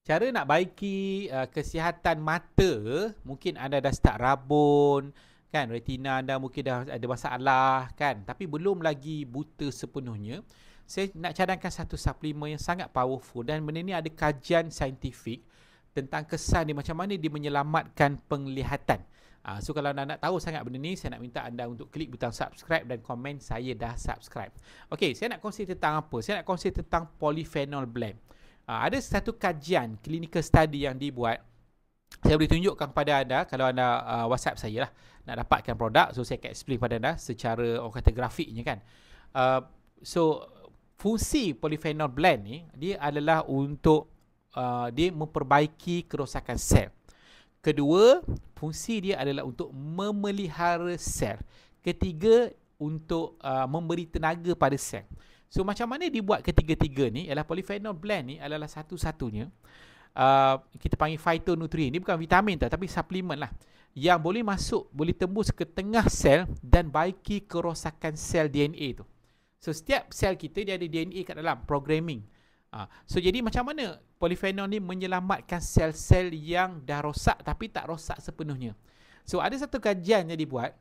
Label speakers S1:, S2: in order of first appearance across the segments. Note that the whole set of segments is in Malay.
S1: Cara nak baiki kesihatan mata, mungkin anda dah start rabun, kan, retina anda mungkin dah ada masalah, kan, tapi belum lagi buta sepenuhnya. Saya nak cadangkan satu suplemen yang sangat powerful, dan benda ni ada kajian saintifik tentang kesan dia, macam mana dia menyelamatkan penglihatan. So kalau anda nak tahu sangat benda ni, saya nak minta anda untuk klik butang subscribe dan komen saya dah subscribe. Okey, saya nak kongsi tentang apa? Saya nak kongsi tentang polyphenol blend. Ada satu kajian clinical study yang dibuat. Saya boleh tunjukkan kepada anda kalau anda WhatsApp saya lah nak dapatkan produk. So saya akan explain kepada anda secara orang kata grafiknya, kan. So fungsi polyphenol blend ni, dia adalah untuk dia memperbaiki kerosakan sel. Kedua, fungsi dia adalah untuk memelihara sel. Ketiga, untuk memberi tenaga pada sel. So macam mana dibuat ketiga-tiga ni? Ialah polyphenol blend ni adalah satu-satunya kita panggil phytonutrient. Ni bukan vitamin tau, tapi suplemen lah, yang boleh masuk, boleh tembus ke tengah sel dan baiki kerosakan sel DNA tu. So setiap sel kita dia ada DNA kat dalam programming. So jadi macam mana polyphenol ni menyelamatkan sel-sel yang dah rosak tapi tak rosak sepenuhnya? So ada satu kajian yang dibuat.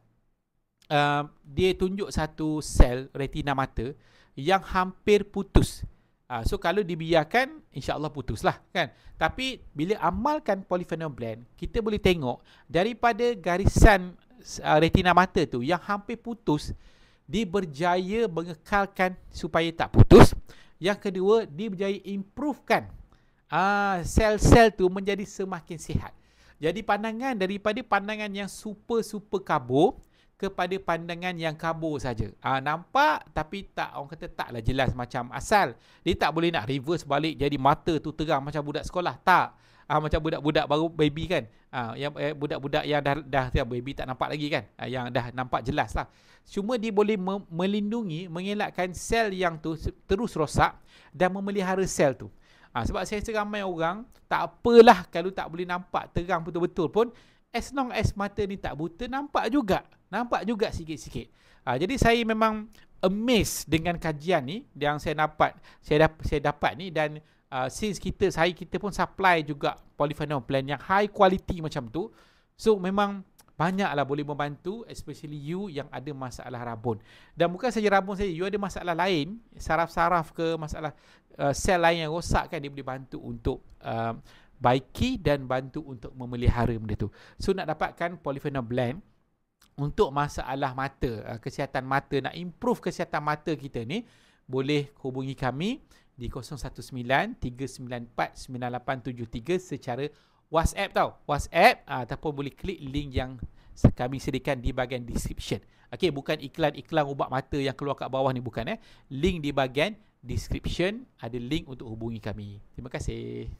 S1: Dia tunjuk satu sel retina mata yang hampir putus. So kalau dibiarkan, insya-Allah putuslah, kan. Tapi bila amalkan polyphenol blend, kita boleh tengok daripada garisan retina mata tu yang hampir putus, dia berjaya mengekalkan supaya tak putus. Yang kedua, dia berjaya improvekan sel-sel tu menjadi semakin sihat. Jadi pandangan daripada pandangan yang super kabur kepada pandangan yang kabur saja. Nampak tapi tak, orang kata taklah jelas macam asal. Dia tak boleh nak reverse balik jadi mata tu terang macam budak sekolah. Tak. Macam budak-budak baru baby, kan. Yang budak-budak yang dah baby tak nampak lagi, kan. Yang dah nampak jelas lah. Cuma dia boleh melindungi, mengelakkan sel yang tu terus rosak dan memelihara sel tu. Sebab saya rasa ramai orang tak apalah kalau tak boleh nampak terang betul-betul pun, as long as mata ni tak buta, nampak juga sikit-sikit. Jadi saya memang amazed dengan kajian ni yang saya dapat ni, dan since saya pun supply juga polyphenol blend yang high quality macam tu. So memang banyaklah boleh membantu, especially you yang ada masalah rabun. Dan bukan saja rabun saja, you ada masalah lain, saraf-saraf ke, masalah sel lain yang rosak, kan, dia boleh bantu untuk baiki dan bantu untuk memelihara benda tu. So nak dapatkan polyphenol blend untuk masalah mata, kesihatan mata, nak improve kesihatan mata kita ni, boleh hubungi kami di 019-394-9873 secara WhatsApp tau. WhatsApp ataupun boleh klik link yang kami sediakan di bahagian description. Okey, bukan iklan-iklan ubat mata yang keluar kat bawah ni, bukan. Link di bahagian description ada link untuk hubungi kami. Terima kasih.